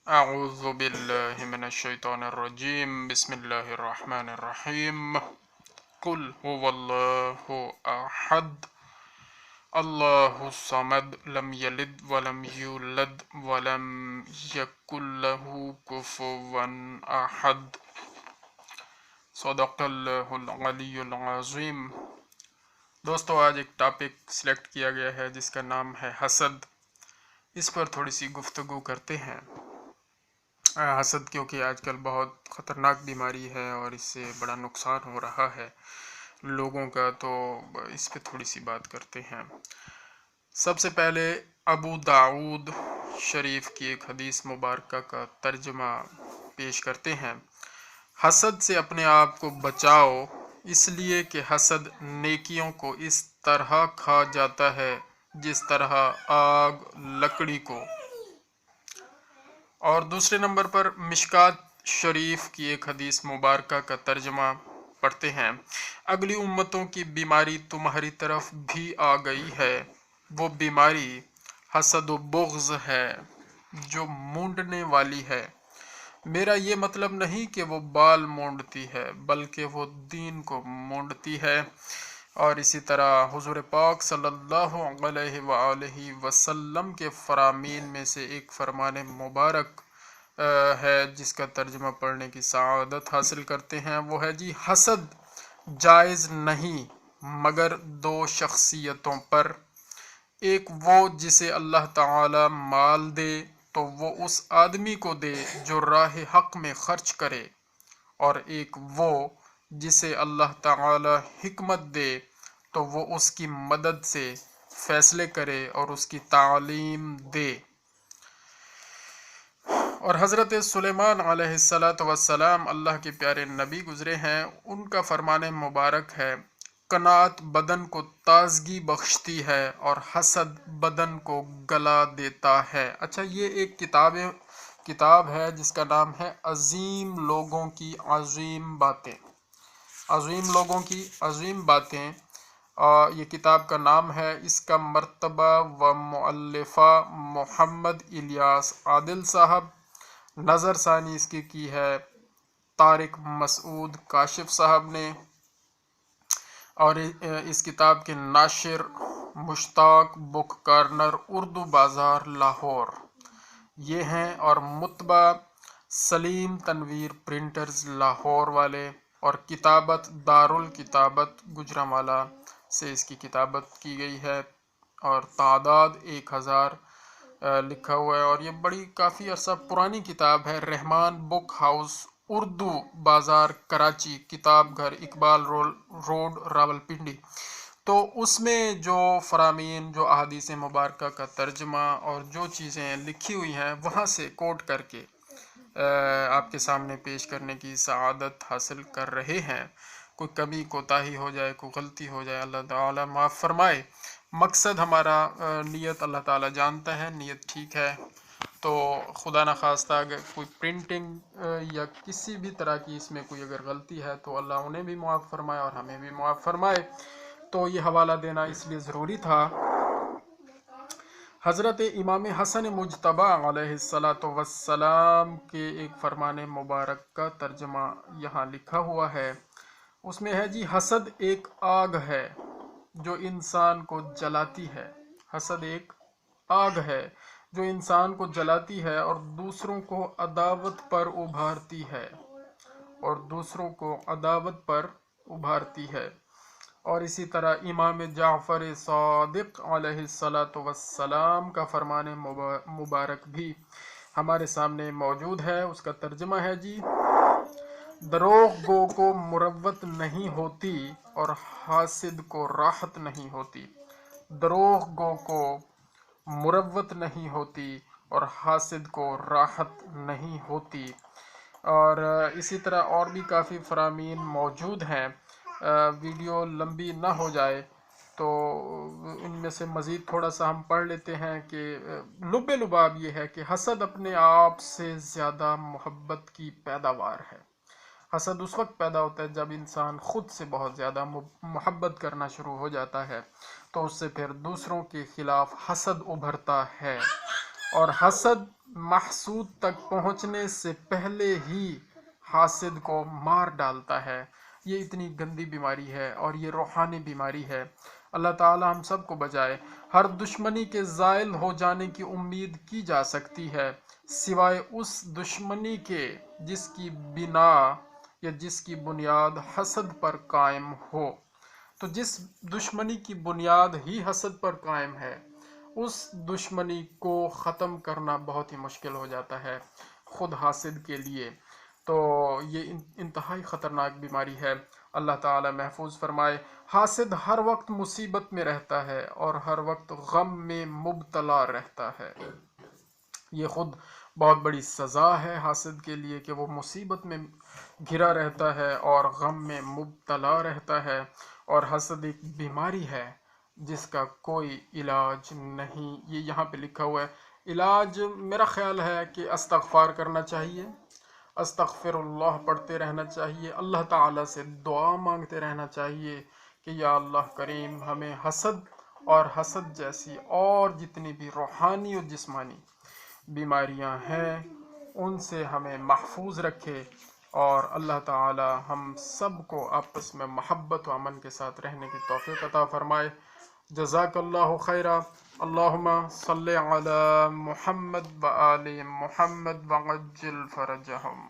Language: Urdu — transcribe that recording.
أعوذ بالله من الشيطان الرجيم بسم الله الرحمن الرحيم قل هو الله أحد الله الصمد لم يلد ولم يولد ولم يكن له كفوا أحد صدق اللہ العلی العظیم۔ دوستو، آج ایک ٹاپک سلیکٹ کیا گیا ہے جس کا نام ہے حسد۔ اس پر تھوڑی سی گفتگو کرتے ہیں۔ حسد کیونکہ آج کل بہت خطرناک بیماری ہے اور اس سے بڑا نقصان ہو رہا ہے لوگوں کا، تو اس پہ تھوڑی سی بات کرتے ہیں۔ سب سے پہلے ابو داؤد شریف کی ایک حدیث مبارکہ کا ترجمہ پیش کرتے ہیں۔ حسد سے اپنے آپ کو بچاؤ، اس لیے کہ حسد نیکیوں کو اس طرح کھا جاتا ہے جس طرح آگ لکڑی کو۔ اور دوسرے نمبر پر مشکات شریف کی ایک حدیث مبارکہ کا ترجمہ پڑھتے ہیں۔ اگلی امتوں کی بیماری تمہاری طرف بھی آ گئی ہے، وہ بیماری حسد و بغض ہے جو مونڈنے والی ہے۔ میرا یہ مطلب نہیں کہ وہ بال مونڈتی ہے، بلکہ وہ دین کو مونڈتی ہے۔ اور اسی طرح حضور پاک صلی اللہ علیہ وآلہ وسلم کے فرامین میں سے ایک فرمان مبارک ہے جس کا ترجمہ پڑھنے کی سعادت حاصل کرتے ہیں، وہ ہے جی: حسد جائز نہیں مگر دو شخصیتوں پر، ایک وہ جسے اللہ تعالی مال دے تو وہ اس آدمی کو دے جو راہ حق میں خرچ کرے، اور ایک وہ جسے اللہ تعالی حکمت دے تو وہ اس کی مدد سے فیصلے کرے اور اس کی تعلیم دے۔ اور حضرت سلیمان علیہ السلام اللہ کے پیارے نبی گزرے ہیں، ان کا فرمان مبارک ہے: قناعت بدن کو تازگی بخشتی ہے اور حسد بدن کو گلا دیتا ہے۔ اچھا، یہ ایک کتاب ہے جس کا نام ہے عظیم لوگوں کی عظیم باتیں۔ عظیم لوگوں کی عظیم باتیں، یہ کتاب کا نام ہے۔ اس کا مرتبہ و مؤلفہ محمد الیاس عادل صاحب، نظر ثانی اس کی ہے طارق مسعود کاشف صاحب نے، اور اس کتاب کے ناشر مشتاق بک کارنر اردو بازار لاہور یہ ہیں، اور مطبع سلیم تنویر پرنٹرز لاہور والے، اور کتابت دارالکتابت گجرانوالہ سے اس کی کتابت کی گئی ہے، اور تعداد 1000 لکھا ہوا ہے، اور یہ بڑی کافی عرصہ پرانی کتاب ہے۔ رحمان بک ہاؤس اردو بازار کراچی، کتاب گھر اقبال روڈ راولپنڈی۔ تو اس میں جو فرامین، جو احادیث مبارکہ کا ترجمہ اور جو چیزیں لکھی ہوئی ہیں وہاں سے کوٹ کر کے آپ کے سامنے پیش کرنے کی سعادت حاصل کر رہے ہیں۔ کوئی کمی کوتاہی ہو جائے، کوئی غلطی ہو جائے، اللہ تعالی معاف فرمائے۔ مقصد ہمارا نیت اللہ تعالی جانتا ہے، نیت ٹھیک ہے تو خدا نخواستہ اگر کوئی پرنٹنگ یا کسی بھی طرح کی اس میں کوئی اگر غلطی ہے تو اللہ انہیں بھی معاف فرمائے اور ہمیں بھی معاف فرمائے۔ تو یہ حوالہ دینا اس لیے ضروری تھا۔ حضرت امام حسن مجتبی علیہ السلام کے ایک فرمان مبارک کا ترجمہ یہاں لکھا ہوا ہے۔ اس میں ہے جی: حسد ایک آگ ہے جو انسان کو جلاتی ہے۔ حسد ایک آگ ہے جو انسان کو جلاتی ہے اور دوسروں کو عداوت پر ابھارتی ہے، اور اسی طرح امام جعفر صادق علیہ السلام کا فرمان مبارک بھی ہمارے سامنے موجود ہے۔ اس کا ترجمہ ہے جی: دروغ گو کو مروت نہیں ہوتی اور حاسد کو راحت نہیں ہوتی۔ دروغ گو کو مروت نہیں ہوتی اور حاسد کو راحت نہیں ہوتی۔ اور اسی طرح اور بھی کافی فرامین موجود ہیں۔ ویڈیو لمبی نہ ہو جائے تو ان میں سے مزید تھوڑا سا ہم پڑھ لیتے ہیں کہ لب لباب یہ ہے کہ حسد اپنے آپ سے زیادہ محبت کی پیداوار ہے۔ حسد اس وقت پیدا ہوتا ہے جب انسان خود سے بہت زیادہ محبت کرنا شروع ہو جاتا ہے، تو اس سے پھر دوسروں کے خلاف حسد ابھرتا ہے، اور حسد محسود تک پہنچنے سے پہلے ہی حاسد کو مار ڈالتا ہے۔ یہ اتنی گندی بیماری ہے اور یہ روحانی بیماری ہے۔ اللہ تعالی ہم سب کو بچائے۔ ہر دشمنی کے زائل ہو جانے کی امید کی جا سکتی ہے سوائے اس دشمنی کے جس کی بنا یا جس کی بنیاد حسد پر قائم ہو۔ تو جس دشمنی کی بنیاد ہی حسد پر قائم ہے اس دشمنی کو ختم کرنا بہت ہی مشکل ہو جاتا ہے خود حاسد کے لیے۔ تو یہ انتہائی خطرناک بیماری ہے۔ اللہ تعالی محفوظ فرمائے۔ حاسد ہر وقت مصیبت میں رہتا ہے اور ہر وقت غم میں مبتلا رہتا ہے۔ یہ خود بہت بڑی سزا ہے حاسد کے لیے کہ وہ مصیبت میں گھرا رہتا ہے اور غم میں مبتلا رہتا ہے۔ اور حسد ایک بیماری ہے جس کا کوئی علاج نہیں۔ یہ یہاں پہ لکھا ہوا ہے۔ علاج میرا خیال ہے کہ استغفار کرنا چاہیے، استغفر اللہ پڑھتے رہنا چاہیے، اللہ تعالیٰ سے دعا مانگتے رہنا چاہیے کہ یا اللہ کریم ہمیں حسد اور حسد جیسی اور جتنی بھی روحانی اور جسمانی بیماریاں ہیں ان سے ہمیں محفوظ رکھے، اور اللہ تعالی ہم سب کو آپس میں محبت و امن کے ساتھ رہنے کی توفیق عطا فرمائے۔ جزاک اللہ خیرا۔ اللہم صلی علی محمد و آل محمد وعجل فرجہم۔